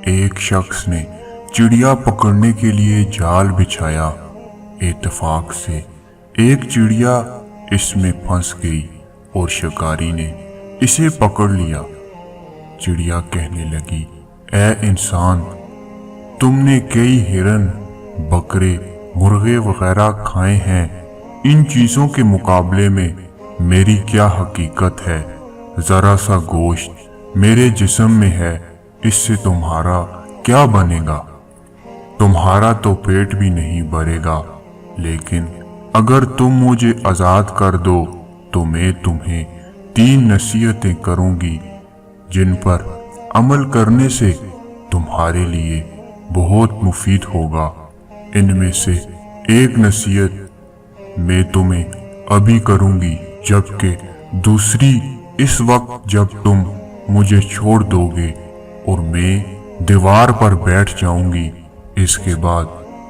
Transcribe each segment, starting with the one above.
ایک شخص نے چڑیا پکڑنے کے لیے جال بچھایا۔ اتفاق سے ایک چڑیا اس میں پھنس گئی اور شکاری نے اسے پکڑ لیا۔ چڑیا کہنے لگی، اے انسان، تم نے کئی ہرن، بکرے، مرغے وغیرہ کھائے ہیں، ان چیزوں کے مقابلے میں میری کیا حقیقت ہے؟ ذرا سا گوشت میرے جسم میں ہے، اس سے تمہارا کیا بنے گا؟ تمہارا تو پیٹ بھی نہیں بھرے گا، لیکن اگر تم مجھے آزاد کر دو تو میں تمہیں 3 نصیحتیں کروں گی جن پر عمل کرنے سے تمہارے لیے بہت مفید ہوگا۔ ان میں سے ایک نصیحت میں تمہیں ابھی کروں گی، جبکہ دوسری اس وقت جب تم مجھے چھوڑ دو گے اور میں دیوار پر بیٹھ جاؤں گی۔ اس کے بعد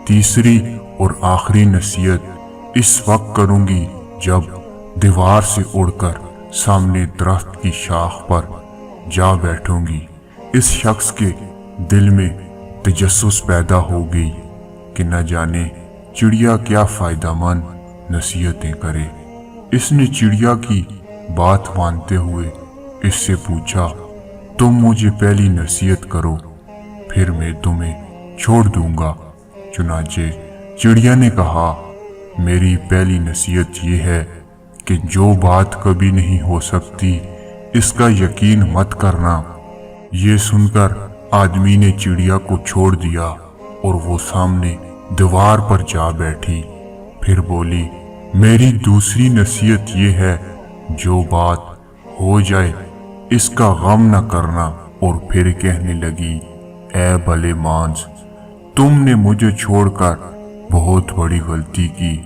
تیسری اور آخری نصیحت اس وقت کروں گی جب دیوار سے اڑ کر سامنے درخت کی شاخ پر جا بیٹھوں گی۔ اس شخص کے دل میں تجسس پیدا ہو گئی کہ نہ جانے چڑیا کیا فائدہ مند نصیحتیں کرے۔ اس نے چڑیا کی بات مانتے ہوئے اس سے پوچھا، تم مجھے پہلی نصیحت کرو، پھر میں تمہیں چھوڑ دوں گا۔ چنانچہ چڑیا نے کہا، میری پہلی نصیحت یہ ہے کہ جو بات کبھی نہیں ہو سکتی اس کا یقین مت کرنا۔ یہ سن کر آدمی نے چڑیا کو چھوڑ دیا اور وہ سامنے دیوار پر جا بیٹھی۔ پھر بولی، میری دوسری نصیحت یہ ہے، جو بات ہو جائے اس کا غم نہ کرنا۔ اور پھر کہنے لگی، اے بھلے مانس، تم نے مجھے چھوڑ کر بہت بڑی غلطی کی،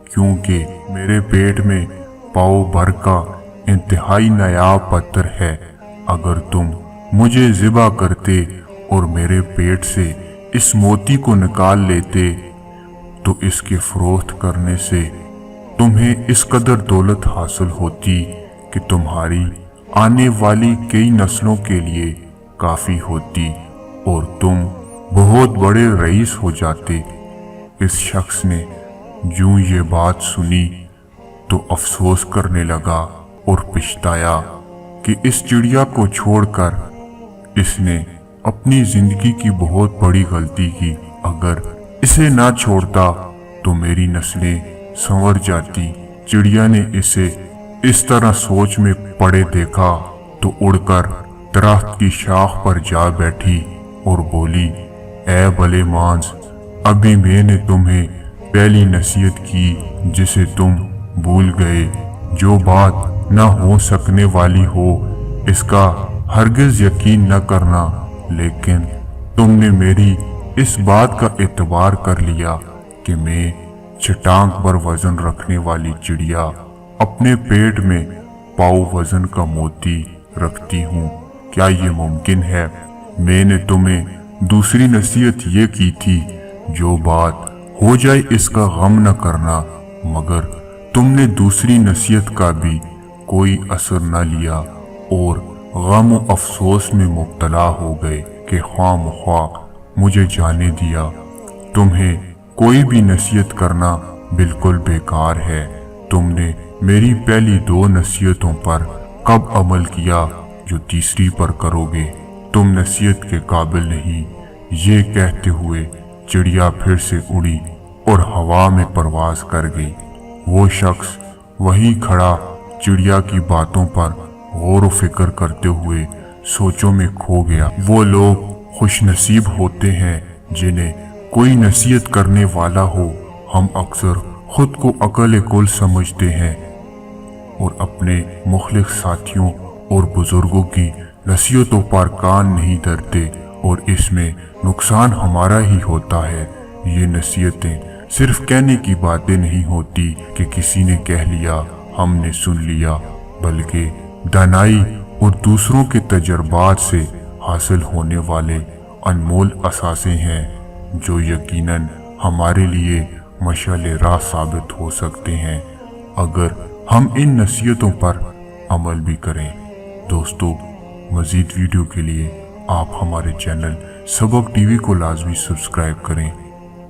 کیونکہ میرے پیٹ میں پاؤ بھر کا انتہائی نایاب پتھر ہے۔ اگر تم مجھے ذبح کرتے اور میرے پیٹ سے اس موتی کو نکال لیتے تو اس کے فروخت کرنے سے تمہیں اس قدر دولت حاصل ہوتی کہ تمہاری آنے والی کئی نسلوں کے لیے کافی ہوتی اور تم بہت بڑے رئیس ہو جاتے۔ اس شخص نے جو یہ بات سنی تو افسوس کرنے لگا اور پچھتایا کہ اس چڑیا کو چھوڑ کر اس نے اپنی زندگی کی بہت بڑی غلطی کی۔ اگر اسے نہ چھوڑتا تو میری نسلیں سنور جاتی۔ چڑیا نے اسے اس طرح سوچ میں پڑے دیکھا تو اڑ کر درخت کی شاخ پر جا بیٹھی اور بولی، اے بھلے مانس، ابھی میں نے تمہیں پہلی نصیحت کی جسے تم بھول گئے۔ جو بات نہ ہو سکنے والی ہو اس کا ہرگز یقین نہ کرنا، لیکن تم نے میری اس بات کا اعتبار کر لیا کہ میں چٹان پر وزن رکھنے والی چڑیا اپنے پیٹ میں پاؤ وزن کا موتی رکھتی ہوں۔ کیا یہ ممکن ہے؟ میں نے تمہیں دوسری نصیحت یہ کی تھی، جو بات ہو جائے اس کا غم نہ کرنا، مگر تم نے دوسری نصیحت کا بھی کوئی اثر نہ لیا اور غم و افسوس میں مبتلا ہو گئے کہ خواہ مخواہ مجھے جانے دیا۔ تمہیں کوئی بھی نصیحت کرنا بالکل بیکار ہے۔ تم نے میری پہلی 2 نصیحتوں پر کب عمل کیا جو تیسری پر کرو گے؟ تم نصیحت کے قابل نہیں۔ یہ کہتے ہوئے چڑیا پھر سے اڑی اور ہوا میں پرواز کر گئی۔ وہ شخص وہیں کھڑا چڑیا کی باتوں پر غور و فکر کرتے ہوئے سوچوں میں کھو گیا۔ وہ لوگ خوش نصیب ہوتے ہیں جنہیں کوئی نصیحت کرنے والا ہو۔ ہم اکثر خود کو عقل کل سمجھتے ہیں اور اپنے مخلص ساتھیوں اور بزرگوں کی نصیحتوں پر کان نہیں دھرتے، اور اس میں نقصان ہمارا ہی ہوتا ہے۔ یہ نصیحتیں صرف کہنے کی باتیں نہیں ہوتی کہ کسی نے کہہ لیا، ہم نے سن لیا، بلکہ دانائی اور دوسروں کے تجربات سے حاصل ہونے والے انمول اثاثے ہیں جو یقیناً ہمارے لیے مشعل راہ ثابت ہو سکتے ہیں اگر ہم ان نصیحتوں پر عمل بھی کریں۔ دوستو، مزید ویڈیو کے لیے آپ ہمارے چینل سبق ٹی وی کو لازمی سبسکرائب کریں۔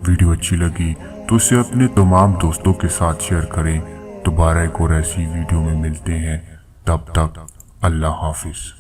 ویڈیو اچھی لگی تو اسے اپنے تمام دوستوں کے ساتھ شیئر کریں۔ دوبارہ ایک اور ایسی ویڈیو میں ملتے ہیں، تب تک اللہ حافظ۔